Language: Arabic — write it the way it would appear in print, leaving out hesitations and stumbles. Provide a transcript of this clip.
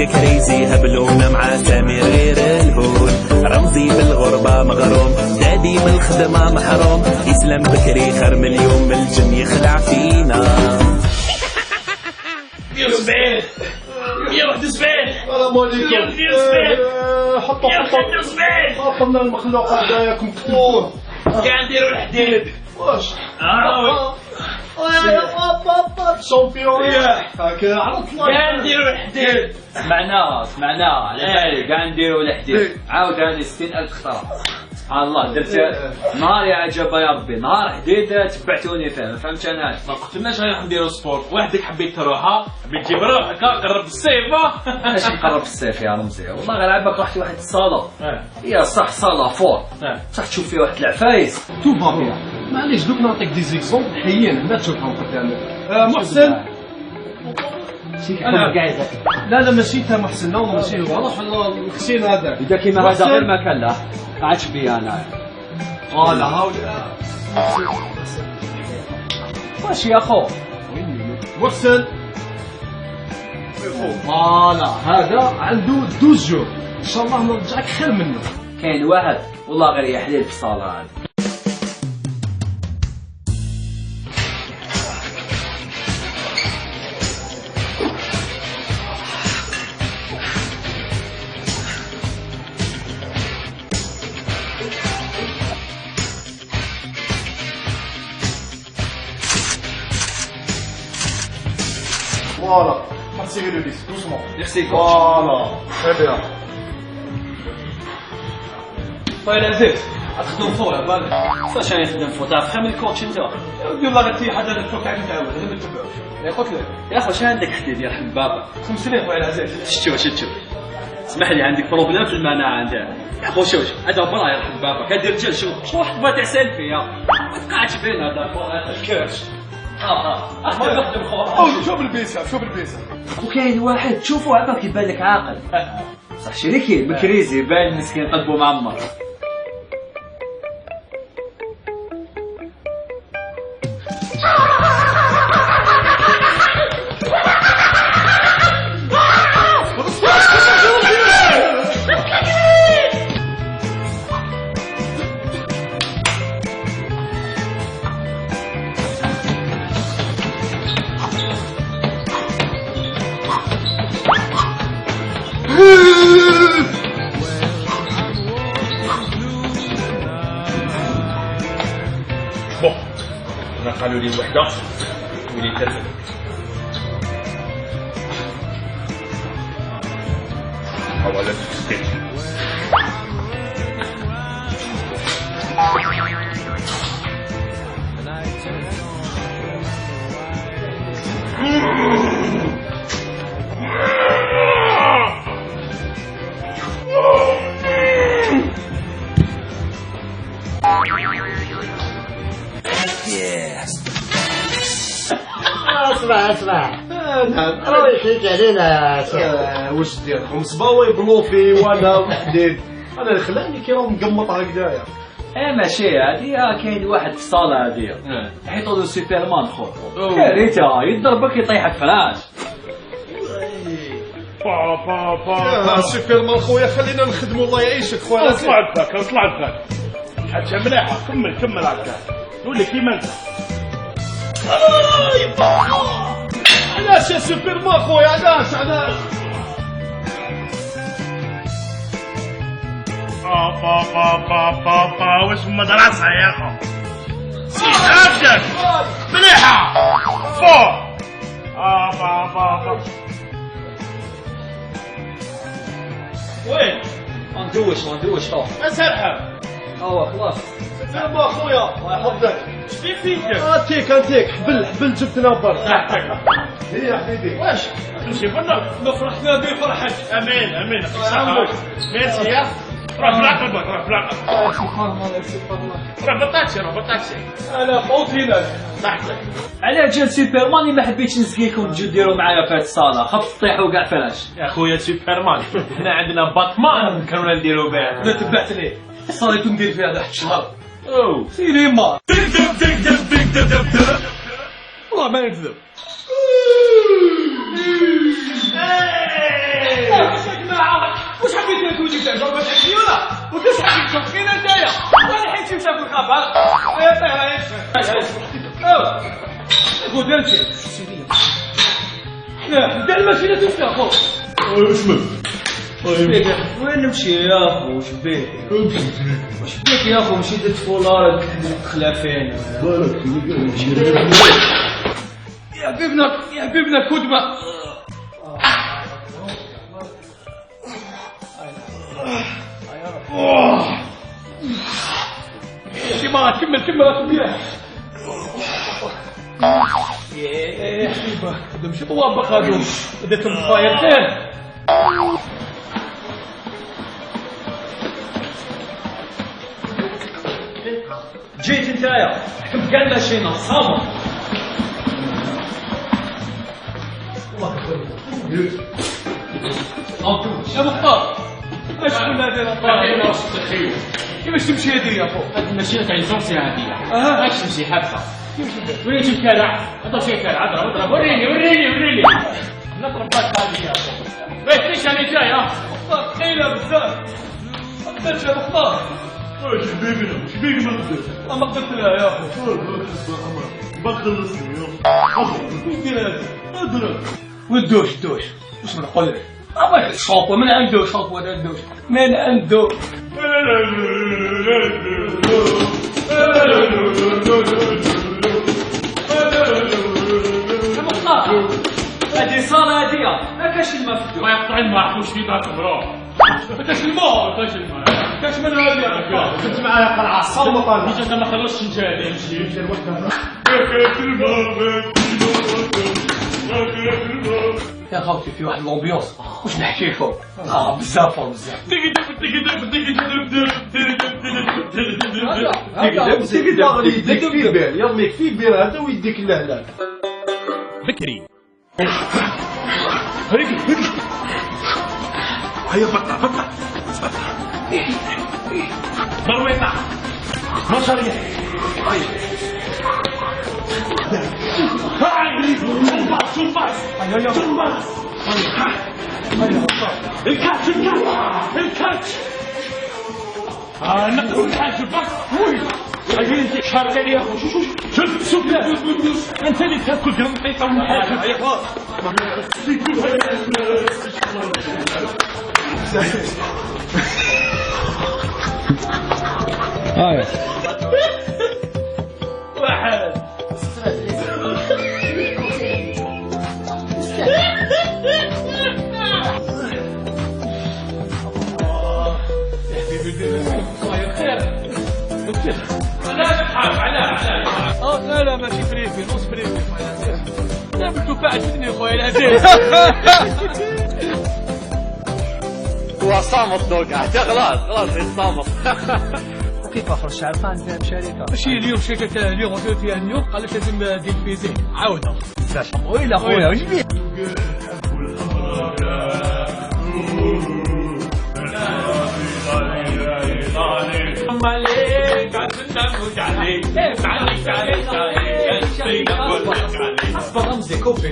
كريزي هبلونا مع سامي غير الهون، رمزي بالغربة مغروم، دادي من الخدمة محروم، يسلم بكري خير من اليوم الجن يخلع فينا. 170 171 السلام عليكم. 172 حطوا 173 حطوا لنا المخلوق هذاياكم كتبوه. كاع نديرو الحديد. واش وي شامبيون هكا عرفت كاع نديرو الحديد. سمعنا على بالي كاع نديرو الحديد. عاود هذه 60,000 خطره. سبحان الله درت نهار يا عجبه يا ربي، نهار حديد تبعتوني فيه، ما فهمتش انا. ما قلتلناش غير نديرو سبور، وحدك حبيت تروحها، حبيت تجيب روحك قرب الصيف. اش نقرب الصيف يا رمزي، والله غير عباك رحت واحد الصاله. هي صح صاله فور، صح تشوف فيها واحد العفايس. تو بابيا معليش دوك نعطيك دي زيكزومبل حيين هنا تشوفهم قدامك. محسن انا قاعد لا ماشي انت محسن، لا ماشي هو، روح الخشين هذاك اذا كيما هذا غير ما كان له عادش بيا انا. لا هاولا واش يا خو محسن فوالا هذا عنده 12 جور، ان شاء الله نرجعك خير منه. كاين واحد والله غير يحليل في الصاله هذه. Voilà, tirez le vis, doucement. Merci. Voilà, très bien. طيب عزيز تخدم فوق بالك. فاش راني نخدم فوق؟ تعرف خير من الكوتش انت. يلا غتي حاجه تفك عليك تعاود غير ما تتبعوش. يا قلت لك يا اخو شنو عندك حديد يرحم بابا؟ 500 خويا العزيز. شتو اسمح لي عندك بروبليم في المناعه عندها يا خو. شوف هذا برا يرحم بابا كدير رجال. شو واحد بغا تاع سيلفي يا ما تقعدش بين هذا الكرش. ما يخدم خويا. شوف البيسة شوف البيسة. وكاين واحد شوفوا عباك يبان لك عاقل صح شريكي بكريزي باين مسكين قلبه معمر. انا قالوا لي وحده ولي ثلاثه. اولا تستيت اسمع راهي يحيك علينا يا شيخ. واش دير خمسباوي بلوفي وانا وحديد، انا اللي خلاني كي راهم مقمط هكذايا. ماشي هادي كاين واحد في الصاله هادي حيطوا له سوبرمان خو كارثه يضربك يطيحك فراش. سوبرمان خويا خلينا نخدموا الله يعيشك خويا. اطلع بك حاجه مليحه. كمل هكا قول كيما انت. علاش يا سوبرمان خويا علاش واش مدرسة يا اخو. سيدك مليحة فوق. وين؟ ما ندوش طوح اسرحة. خلاص سوبرمان خويا الله يحفظك. شتي فيك؟ انتيك حبل جبتنا برا. هي حبيبي واش؟ تمشي بنا فرحتنا بفرحك. امين ميرسي يا. روح بلاقبك روح بالطاكسي. انا فوتينا تحتك. على جال سوبرمان ما حبيتش نسقيكم تجوا ديروا معايا في هاد الصاله خفت تطيحوا كاع فراش. يا خويا سوبرمان هنا عندنا باتمان كانوا نديروا به. انا تبعتني صاريت ندير فيها واحد الشهر. اوه سينما والله ما نكذب. واش يا جماعه واش حبيتوا تولي تعجبوا باش تحكي ولا واش حبيتوا كاين نتايا ولا حيت شي شافوا الخبر يا طيب قول انت لا بدا الماكينه تفتح خو وين نمشي يا اخو واش بيك واش بيك يا اخو مشيت للفولار الخلافين يا حبيبنا كدمه كمل اخويا يا حبيبه هذا ماشي طوابق هذو بدات الفاير فيه جيت انتايا حكمت كاع الماشينه صابر يا مختار اش كنا داير كيفاش تمشي هذه يا فوق هذه الماشينه تاع ليزونسي عاديه ماكش تمشي حبسه وين شي كالع هذا شي كالع اضرب وريني نضرب لك هذه يا فوق بغيت ليش انا جاي مختار ثقيله بزاف ما قدرتش يا مختار اش بيك ما قدرت ما قدرت لها يا اخو ما خلصني يا اخو وين دير هذا اضرب والدوش واش نقول لك أبغى شامبو من عنده شامبو هذا الدوش من عنده هذه صالة هادية ما كاش الماء في الدوش ما يقطع الماء واش في دارك برا ما كاش الماء كاش من هادي يا كنت معايا قرعه صمت انا جات ما خلصش نجي نمشي يا خوتي في واحد الامبيونس واش نحكي لكم بزاف يديك في بير يرميك في بير هذا ويديك اللهلال بكري هيا بطة برويطة مصرية الكاتش نقول الحاج بس وي عايزين شهر يا اخو شوف انت اللي تاكل قرن قيطه من حاجه يا اخو واحد لا ماشي فريفي نص فريفي لا بالتفاح جبني خويا العزيز هو صامت دوكا حتى خلاص صامت كيف اخر الشعب كان بشركه ماشي اليوم شركه اليوم وصلت فيها اليوم قالت لازم دير فيزي عاوده ويلا خويا واش بيه رمزي كوفي